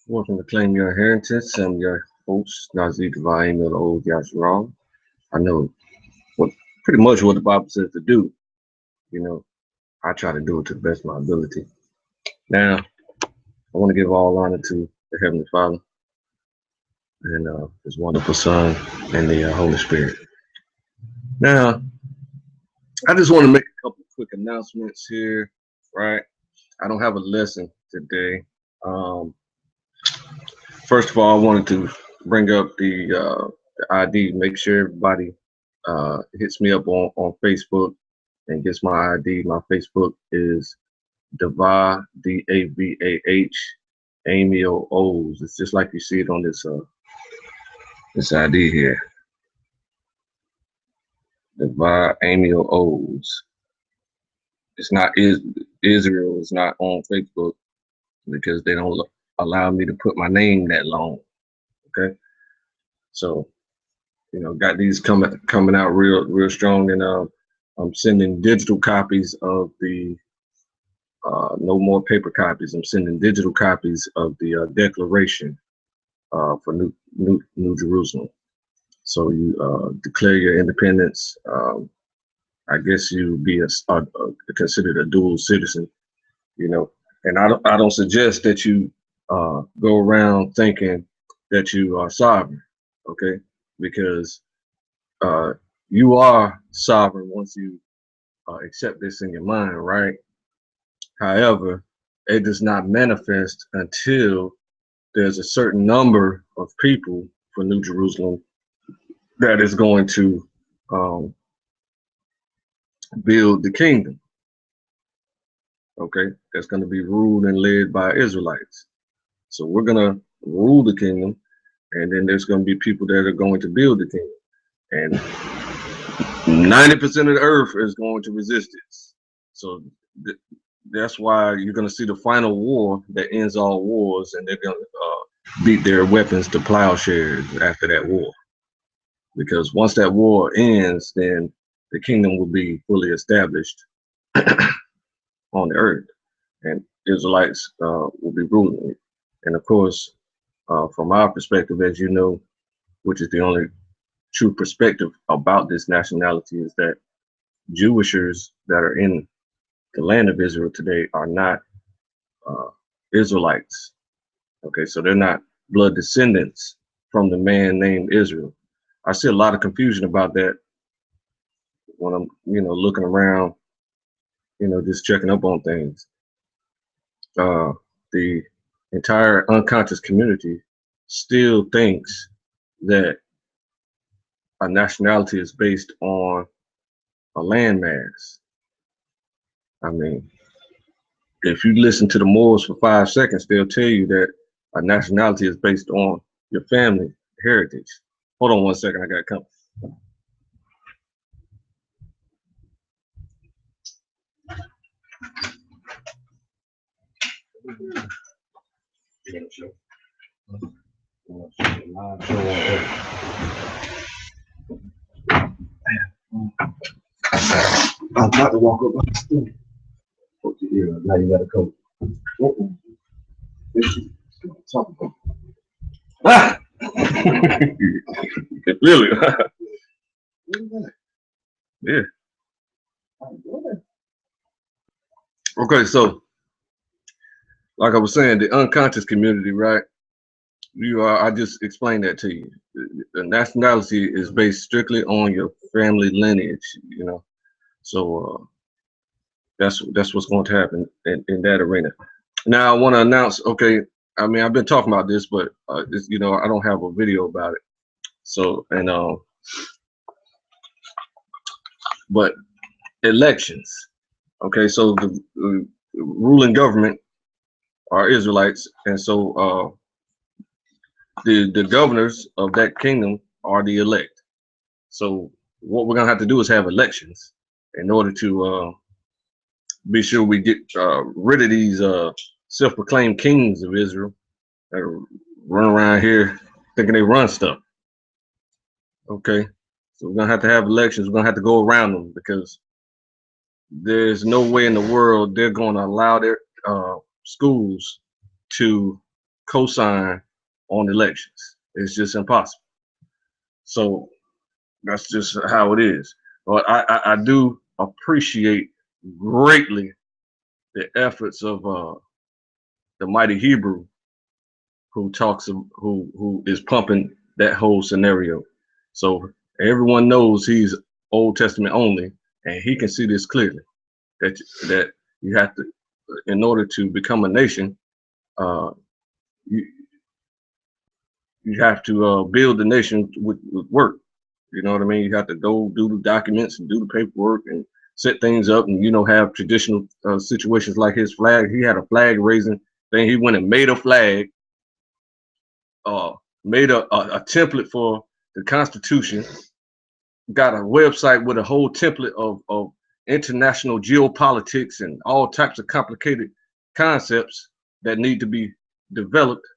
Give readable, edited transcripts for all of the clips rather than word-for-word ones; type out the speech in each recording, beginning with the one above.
Welcome to Claim Your Inheritance. I'm your host, Nazir Divine, the old Yasharal. I know what pretty much what the Bible says to do. You know, I try to do it to the best of my ability. Now, I want to give all honor to the Heavenly Father and His wonderful Son and the Holy Spirit. Now, I just want to make a couple quick announcements here, right? I don't have a lesson today. Um, First of all, I wanted to bring up the ID. Make sure everybody hits me up on Facebook and gets my ID. My Facebook is Davah Davah Emil O's. It's just like you see it on this ID here. Davah Emil O's. It's not Israel. It's not on Facebook because they don't allow me to put my name that long. Okay, so got these coming out real strong, and I'm sending digital copies of the no more paper copies. I'm sending digital copies of the Declaration for New Jerusalem. So you declare your independence. I guess you be considered a dual citizen, and I don't suggest that you go around thinking that you are sovereign, okay? Because uh, you are sovereign once you accept this in your mind, right? However, it does not manifest until there's a certain number of people for New Jerusalem that is going to um, build the kingdom, okay? That's going to be ruled and led by Israelites. So we're going to rule the kingdom, and then there's going to be people that are going to build the kingdom. And 90% of the earth is going to resist this. So that's why you're going to see the final war that ends all wars, and they're going to beat their weapons to plowshares after that war. Because once that war ends, then the kingdom will be fully established on the earth, and Israelites will be ruling it. And of course, from our perspective, as you know, which is the only true perspective about this nationality, is that Jewishers that are in the land of Israel today are not Israelites. Okay, so they're not blood descendants from the man named Israel. I see a lot of confusion about that when I'm, looking around, just checking up on things. The entire unconscious community still thinks that a nationality is based on a landmass. I mean, if you listen to the Moors for 5 seconds, they'll tell you that a nationality is based on your family heritage. Hold on 1 second, I got to come. I'm about to walk up on the stool. Now you gotta come. Ah! Really? Yeah. Okay, so like I was saying, the unconscious community, right? I just explained that to you. The nationality is based strictly on your family lineage, So that's what's going to happen in that arena. Now I want to announce. Okay, I mean I've been talking about this, but I don't have a video about it. So but elections. Okay, so the ruling government are Israelites, and so the governors of that kingdom are the elect. So what we're gonna have to do is have elections in order to be sure we get rid of these self-proclaimed kings of Israel that run around here thinking they run stuff. Okay, so we're gonna have to have elections. We're gonna have to go around them because there's no way in the world they're going to allow their schools to co-sign on elections. It's just impossible. So that's just how it is. But I do appreciate greatly the efforts of the mighty Hebrew who is pumping that whole scenario. So everyone knows he's Old Testament only, and he can see this clearly that you have to, in order to become a nation, uh, you you have to build the nation with work. You know what I mean? You have to go do the documents and do the paperwork and set things up, and have traditional situations like his flag. He had a flag raising thing. He went and made a flag, uh, made a template for the Constitution, got a website with a whole template of international geopolitics and all types of complicated concepts that need to be developed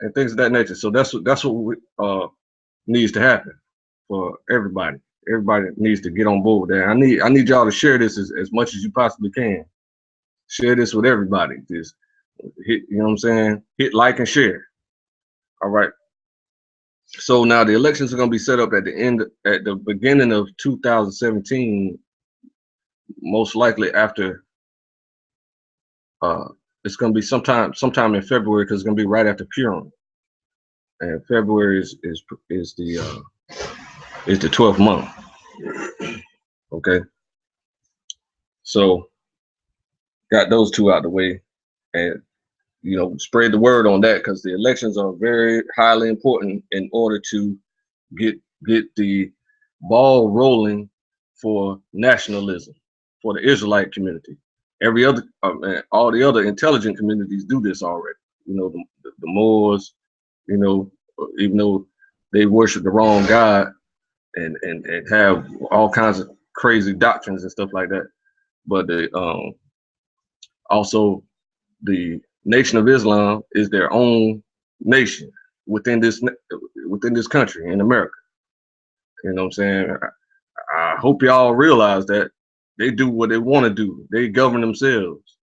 and things of that nature. So that's what needs to happen for everybody. Everybody needs to get on board with that. I need y'all to share this as much as you possibly can. Share this with everybody. Just hit, you know what I'm saying? Hit like and share. All right. So now the elections are going to be set up at the beginning of 2017, most likely after. It's going to be sometime in February, because it's going to be right after Purim, and February is the 12th month. Okay, so got those two out the way, and spread the word on that, because the elections are very highly important in order to get the ball rolling for nationalism for the Israelite community. Every other, all the other intelligent communities do this already. The Moors, even though they worship the wrong God and have all kinds of crazy doctrines and stuff like that, but also the Nation of Islam is their own nation within this country in America. You know what I'm saying? I hope y'all realize that they do what they want to do. They govern themselves,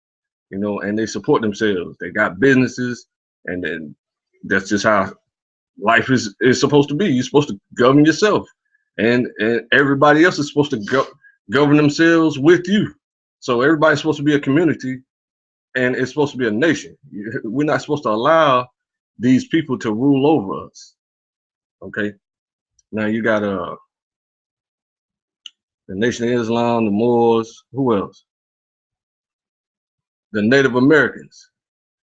and they support themselves. They got businesses, and then that's just how life is supposed to be. You're supposed to govern yourself, and everybody else is supposed to govern themselves with you. So everybody's supposed to be a community, and it's supposed to be a nation. We're not supposed to allow these people to rule over us. Okay. Now you got the Nation of Islam, the Moors, who else? The Native Americans.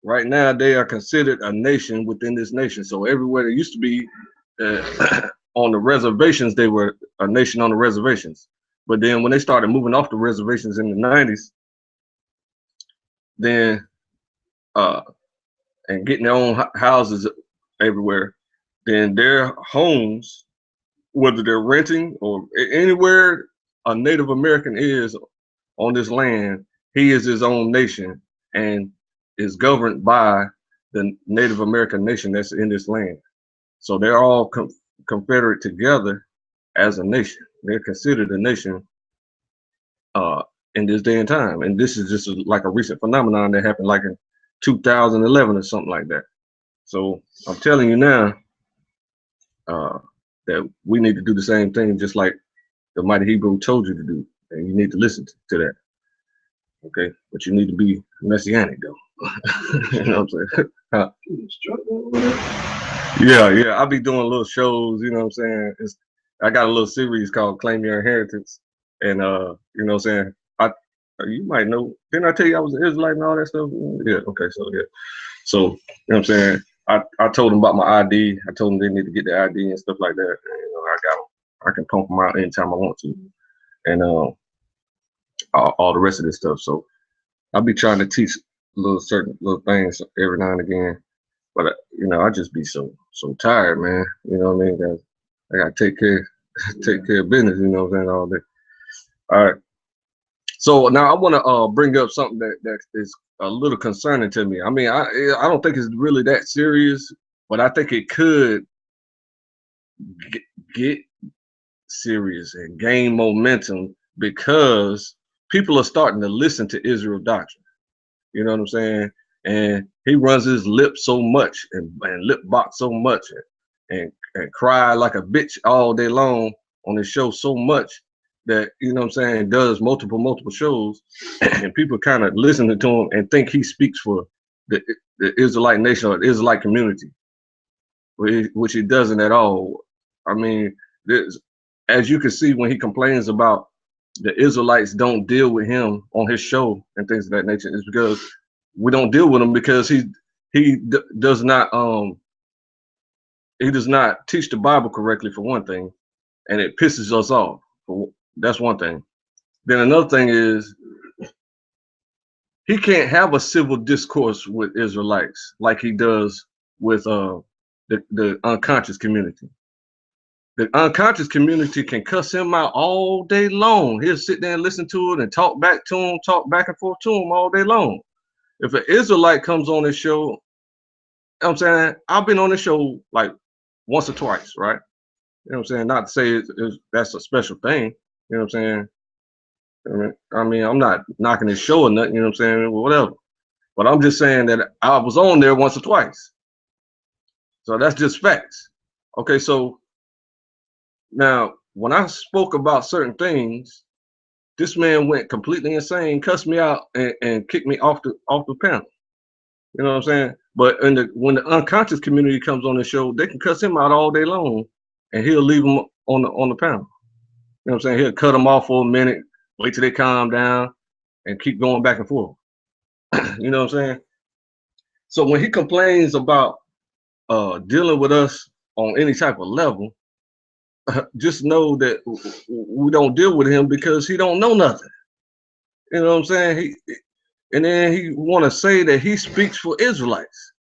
Right now, they are considered a nation within this nation. So everywhere they used to be on the reservations, they were a nation on the reservations. But then when they started moving off the reservations in the 90s, then and getting their own houses everywhere, then their homes, whether they're renting or anywhere a Native American is on this land, he is his own nation and is governed by the Native American nation that's in this land. So they're all confederate together as a nation. They're considered a nation in this day and time. And this is just like a recent phenomenon that happened like in 2011 or something like that. So I'm telling you now that we need to do the same thing, just like the mighty Hebrew told you to do. And you need to listen to that. Okay, but you need to be messianic though. You know what I'm saying? Yeah. I'll be doing little shows, you know what I'm saying? I got a little series called Claim Your Inheritance. And you know what I'm saying? You might know, didn't I tell you I was an Israelite and all that stuff? Yeah, okay, so yeah. So, you know what I'm saying? I told them about my ID. I told them they need to get the ID and stuff like that. And, I got them. I can pump them out anytime I want to. And all the rest of this stuff. So I'll be trying to teach certain little things every now and again, but I just be so tired, man. You know what I mean? Cause I gotta take care of business. You know what I'm saying, all day. All right. So now I want to bring up something that is a little concerning to me. I mean, I don't think it's really that serious, but I think it could get serious and gain momentum because people are starting to listen to Israel doctrine. You know what I'm saying? and he runs his lips so much and lip box so much and cry like a bitch all day long on his show so much that, you know what I'm saying, does multiple shows, and people kind of listening to him and think he speaks for the, the Israelite nation or the Israelite community, which he doesn't at all. I mean, as you can see when he complains about the Israelites don't deal with him on his show and things of that nature, is because we don't deal with him because does not he does not teach the Bible correctly, for one thing, and it pisses us off. That's one thing. Then another thing is he can't have a civil discourse with Israelites like he does with the unconscious community. The unconscious community can cuss him out all day long. He'll sit there and listen to it and talk back to him, talk back and forth to him all day long. If an Israelite comes on this show, you know what I'm saying, I've been on this show like once or twice, right? You know what I'm saying? Not to say that's a special thing, you know what I'm saying? I mean, I'm not knocking his show or nothing, you know what I'm saying? Whatever. But I'm just saying that I was on there once or twice. So that's just facts. Okay, so now when I spoke about certain things, this man went completely insane, cussed me out, and kicked me off the panel. You know what I'm saying? But when the unconscious community comes on the show, they can cuss him out all day long, and he'll leave them on the panel. You know what I'm saying? He'll cut them off for a minute, wait till they calm down, and keep going back and forth. You know what I'm saying? So when he complains about dealing with us on any type of level, just know that we don't deal with him because he don't know nothing. You know what I'm saying? And then he want to say that he speaks for Israelites.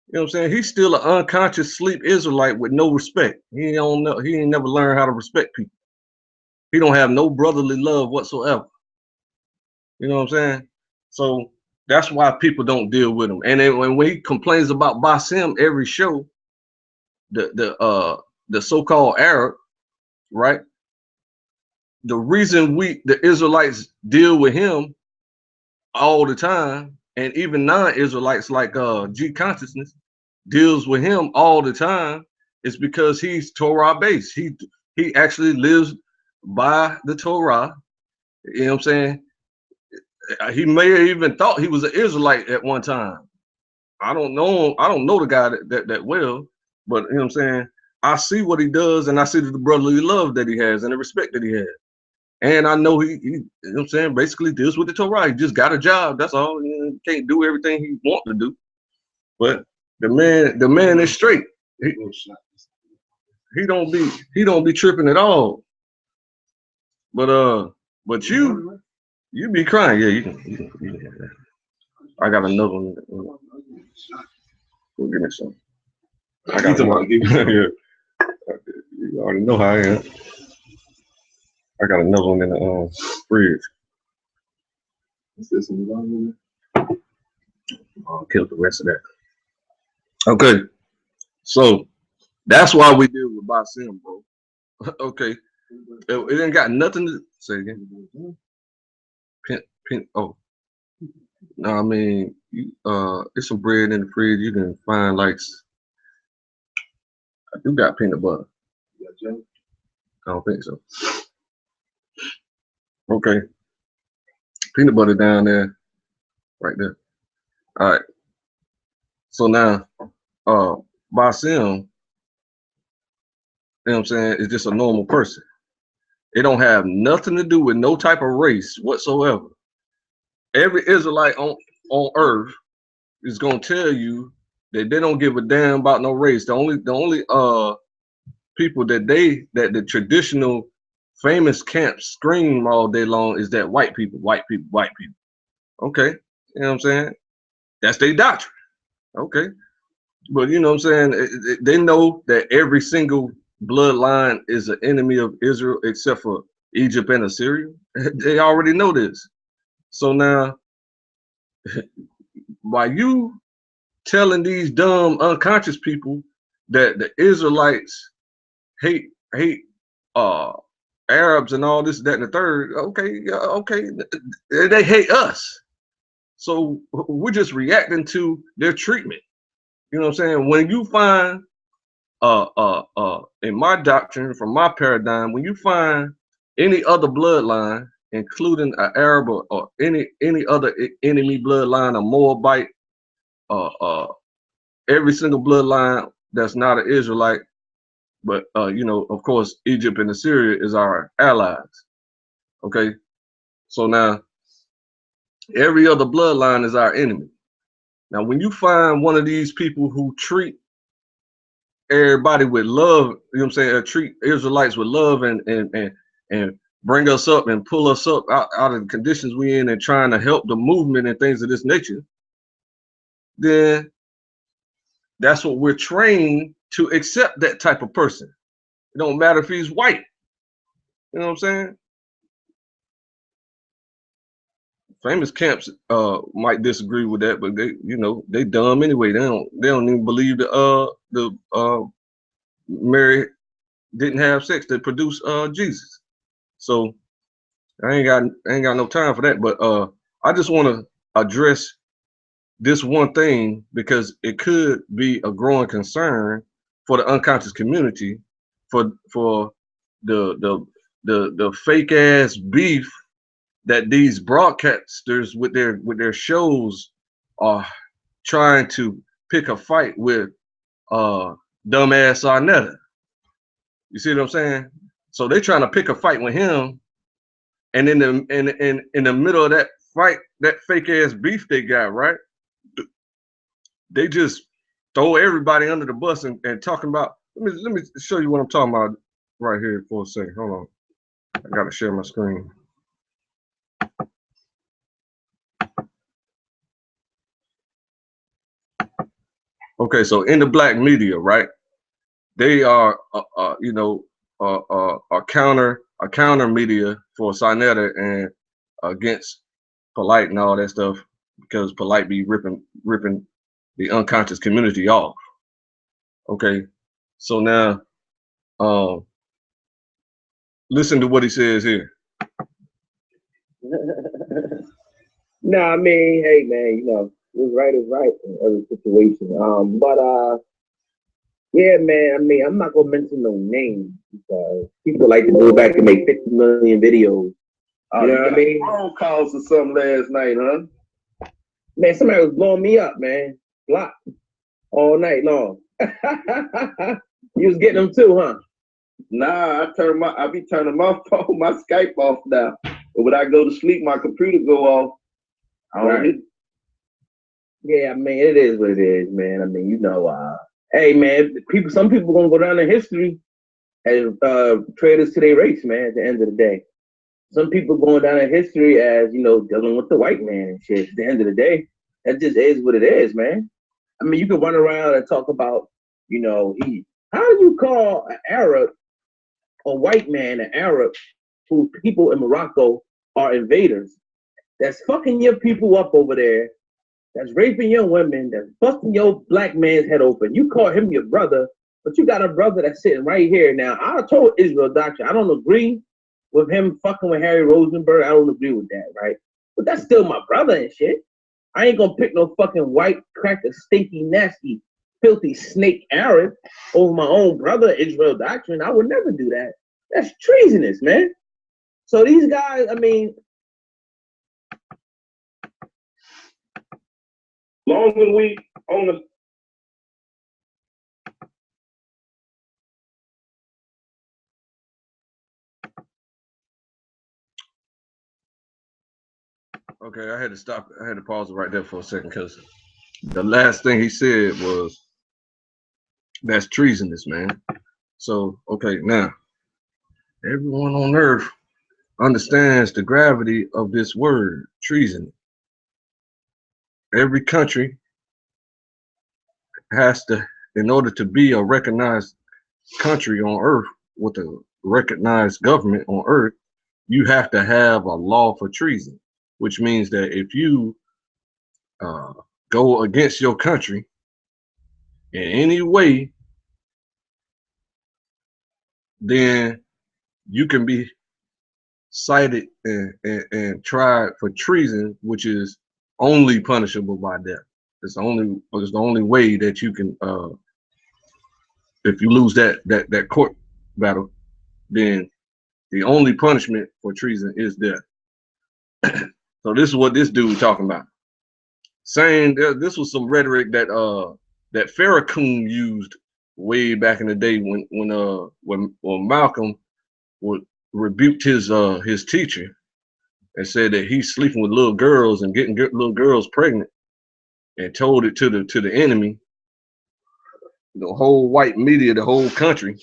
You know what I'm saying? He's still an unconscious sleep Israelite with no respect. He don't know. He ain't never learned how to respect people. He don't have no brotherly love whatsoever. You know what I'm saying? So that's why people don't deal with him. And then when he complains about Basim every show, the so-called Arab, right? The reason the Israelites deal with him all the time, and even non-Israelites like G consciousness deals with him all the time, is because he's Torah based. He actually lives by the Torah. You know what I'm saying? He may have even thought he was an Israelite at one time. I don't know. I don't know the guy that well, but you know what I'm saying? I see what he does, and I see the brotherly love that he has and the respect that he has. And I know he you know what I'm saying, basically deals with the Torah. He just got a job. That's all. He can't do everything he wants to do. But the man is straight. He don't be tripping at all. But you be crying. Yeah, you can. I got another one. Go give me some. I got one. Yeah. You already know how I am. I got another one in the fridge. I'll kill the rest of that. Okay, so that's why we deal with Basim, bro. Okay, it ain't got nothing to say again. Oh, no, I mean, it's some bread in the fridge. You can find like I do got peanut butter. I don't think so. Okay, peanut butter down there, right there. All right. So now, Basim, you know what I'm saying, is just a normal person. It don't have nothing to do with no type of race whatsoever. Every Israelite on earth is gonna tell you that they don't give a damn about no race. The only people that the traditional famous camps scream all day long is that white people, white people, white people. Okay, you know what I'm saying? That's their doctrine. Okay, but you know what I'm saying? They know that every single bloodline is an enemy of Israel except for Egypt and Assyria. They already know this. So now, by you telling these dumb unconscious people that the Israelites hate Arabs and all this, that, and the third, okay, okay, they hate us. So we're just reacting to their treatment. You know what I'm saying? When you find in my doctrine, from my paradigm, when you find any other bloodline, including an Arab or any other enemy bloodline, a Moabite, uh, uh, every single bloodline that's not an Israelite, but you know, of course, Egypt and Assyria is our allies. Okay, so now every other bloodline is our enemy. Now, when you find one of these people who treat everybody with love, you know what I'm saying, treat Israelites with love and bring us up and pull us up out of the conditions we in and trying to help the movement and things of this nature, then that's what we're trained to accept, that type of person. It don't matter if he's white. You know what I'm saying? Famous camps might disagree with that, but they, you know, they dumb anyway. They don't even believe Mary didn't have sex to produce Jesus. So I ain't got no time for that. But I just want to address this one thing because it could be a growing concern for the unconscious community, for the fake ass beef that these broadcasters with their shows are trying to pick a fight with dumbass Arnetta. You see what I'm saying? So they're trying to pick a fight with him, and in the middle of that fight, that fake ass beef they got, right? They just throw everybody under the bus and talking about. Let me show you what I'm talking about right here for a second. Hold on, I gotta share my screen. Okay, so in the black media, right? They are, you know, a counter media for Sinetta and against Polite and all that stuff, because Polite be ripping the unconscious community off. Okay, so now listen to what he says here. No, I mean, hey man, you know, what's right is right in every situation. Yeah, man, I mean, I'm not gonna mention no names because people like to go back and make 50 million videos. You know what I mean? Phone calls or something last night, huh? Man, somebody was blowing me up, man. Block all night long. You was getting them too, huh? Nah, I be turning my phone, my Skype off now. But when I go to sleep, my computer go off. I don't hit. Yeah, I mean, it is what it is, man. I mean, you know, hey, man, some people gonna go down in history as traitors to their race, man. At the end of the day, some people going down in history as, you know, dealing with the white man and shit. At the end of the day, that just is what it is, man. I mean, you can run around and talk about, you know, how do you call an Arab, a white man, an Arab, who people in Morocco are invaders? That's fucking your people up over there. That's raping your women. That's busting your black man's head open. You call him your brother, but you got a brother that's sitting right here. Now, I told Israel Doctor, I don't agree with him fucking with Harry Rosenberg. I don't agree with that, right? But that's still my brother and shit. I ain't gonna pick no fucking white, cracker, stinky, nasty, filthy snake Arab over my own brother, Israel Doctrine. I would never do that. That's treasonous, man. So these guys, I mean, long as we on the Okay, I had to stop. I had to pause it right there for a second because the last thing he said was, "That's treasonous, man." So, okay, now everyone on earth understands the gravity of this word, treason. Every country has to, in order to be a recognized country on earth with a recognized government on earth, you have to have a law for treason, which means that if you go against your country in any way, then you can be cited and tried for treason, which is only punishable by death. It's the only way that you can, if you lose that court battle, then the only punishment for treason is death. So this is what this dude talking about, saying this was some rhetoric that Farrakhan used way back in the day when Malcolm rebuked his teacher and said that he's sleeping with little girls and getting little girls pregnant, and told it to the enemy, the whole white media, the whole country.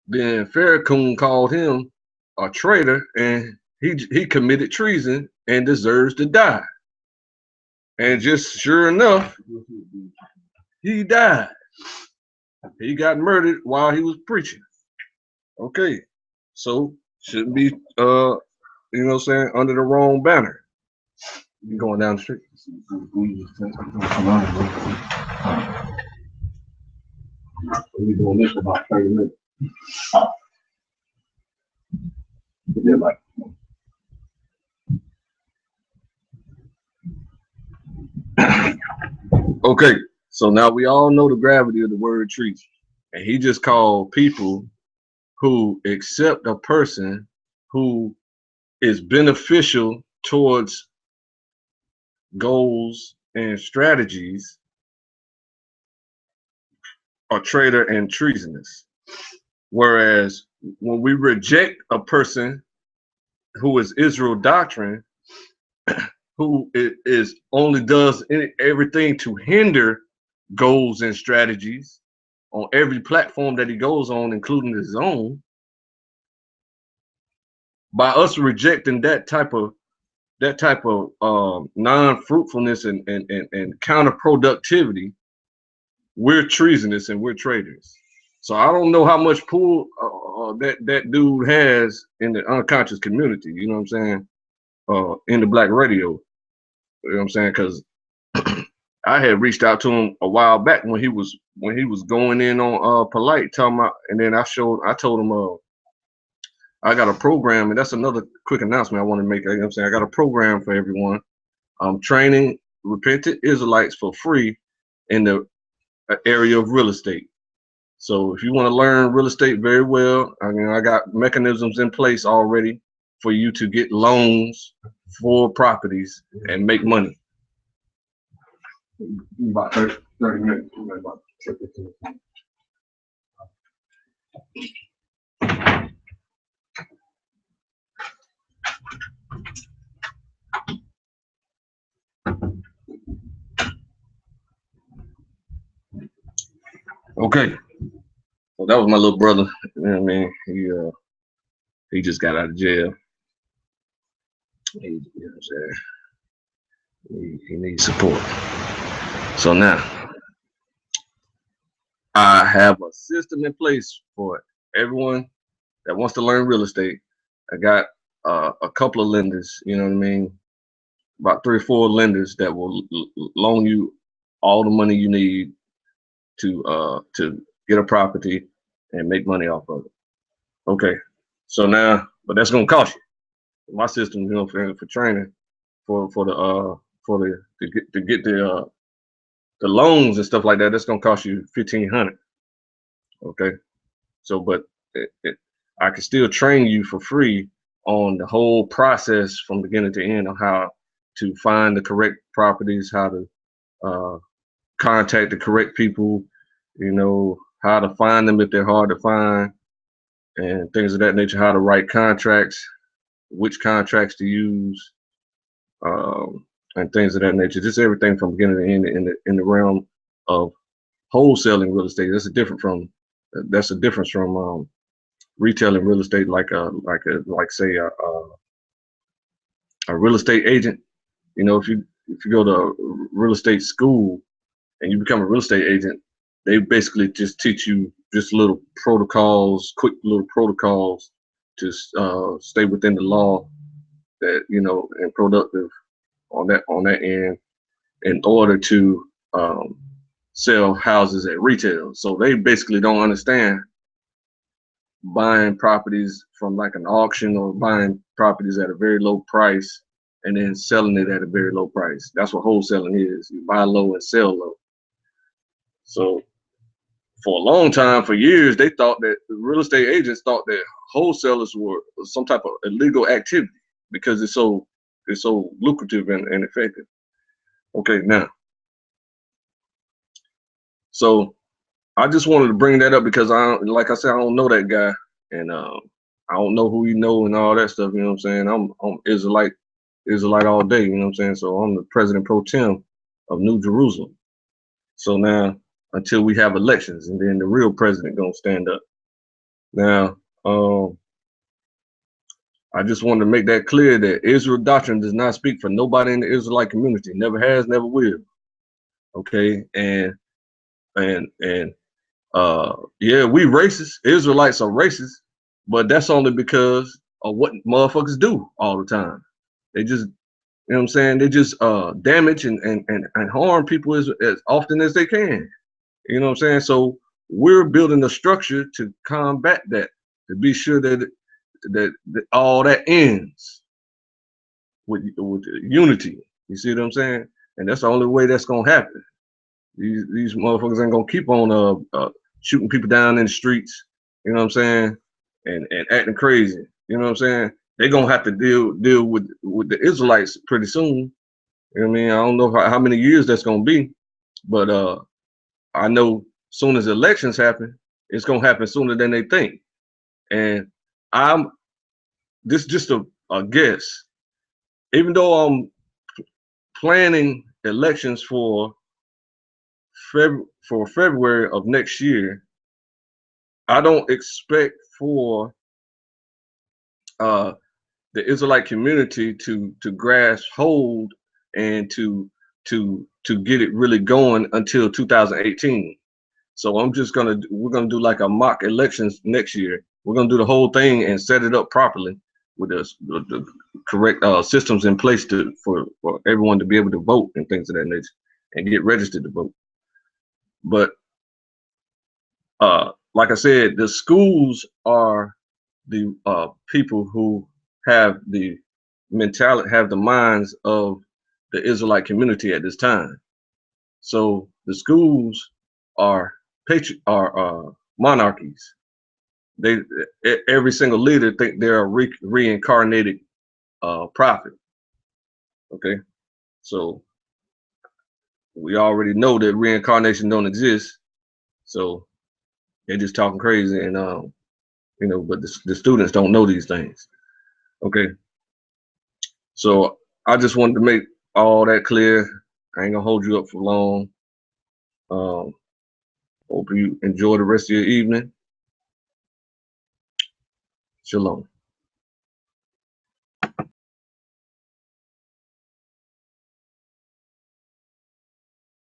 Then Farrakhan called him a traitor, and he committed treason and deserves to die. And just sure enough, he died. He got murdered while he was preaching. Okay, so shouldn't be you know what I'm saying, under the wrong banner. You going down the street. We're doing this for about 30 minutes. Okay, so now we all know the gravity of the word treason. And he just called people who accept a person who is beneficial towards goals and strategies a traitor and treasonous. Whereas when we reject a person who is Israel doctrine, who is only does everything to hinder goals and strategies on every platform that he goes on, including his own, by us rejecting that type of non-fruitfulness and counterproductivity, we're treasonous and we're traitors. So I don't know how much pull that dude has in the unconscious community, you know what I'm saying, in the black radio, you know what I'm saying, because I had reached out to him a while back when he was going in on Polite, talking about, and then I told him I got a program, and that's another quick announcement I want to make. You know what I'm saying, I got a program for everyone. I'm training repentant Israelites for free in the area of real estate. So if you want to learn real estate very well, I got mechanisms in place already for you to get loans for properties and make money. About 30 minutes. Okay. So that was my little brother. You know what I mean? He just got out of jail. You know what I'm saying? He needs support. So now I have a system in place for everyone that wants to learn real estate. I got a couple of lenders, you know what I mean? About 3 or 4 lenders that will loan you all the money you need to get a property and make money off of it. Okay, so now, but that's gonna cost you. My system, you know, for training, to get the loans and stuff like that, that's gonna cost you $1,500. Okay, so but I can still train you for free on the whole process from beginning to end on how to find the correct properties, how to contact the correct people, you know, how to find them if they're hard to find, and things of that nature, how to write contracts, which contracts to use, and things of that nature. Just everything from beginning to end in the realm of wholesaling real estate. That's a difference from retailing real estate, like say a real estate agent. You know, if you go to real estate school and you become a real estate agent, they basically just teach you just little protocols, quick little protocols to stay within the law, that, you know, and productive on that end in order to sell houses at retail. So they basically don't understand buying properties from like an auction or buying properties at a very low price and then selling it at a very low price. That's what wholesaling is. You buy low and sell low. So for a long time, for years, they thought that the real estate agents thought that wholesalers were some type of illegal activity because it's so lucrative and effective. Okay, now, so I just wanted to bring that up because like I said, I don't know that guy, and I don't know who you know and all that stuff. You know what I'm saying? I'm Israelite all day. You know what I'm saying? So I'm the president pro tem of New Jerusalem. So now, until we have elections, and then the real president gonna stand up. Now, I just wanted to make that clear that Israel doctrine does not speak for nobody in the Israelite community. Never has, never will. Okay, and yeah, we racist. Israelites are racist, but that's only because of what motherfuckers do all the time. They just, you know what I'm saying? They just damage and harm people as often as they can. You know what I'm saying? So we're building a structure to combat that, to be sure that all that ends with unity. You see what I'm saying? And that's the only way that's gonna happen. These motherfuckers ain't gonna keep on shooting people down in the streets. You know what I'm saying? And acting crazy. You know what I'm saying? They're gonna have to deal with the Israelites pretty soon. You know what I mean? I don't know how many years that's gonna be, but I know soon as elections happen, it's gonna happen sooner than they think. And this just a guess. Even though I'm planning elections for February of next year, I don't expect for the Israelite community to grasp hold and to get it really going until 2018. So we're gonna do like a mock elections next year. We're gonna do the whole thing and set it up properly with the correct systems in place for everyone to be able to vote and things of that nature and get registered to vote. But like I said, the schools are the people who have the mentality, have the minds of the Israelite community at this time. So the schools are monarchies. Every single leader think they're a reincarnated prophet. Okay, so we already know that reincarnation don't exist. So they're just talking crazy, and you know, but the students don't know these things. Okay, so I just wanted to make all that clear. I ain't gonna hold you up for long. Hope you enjoy the rest of your evening. Shalom.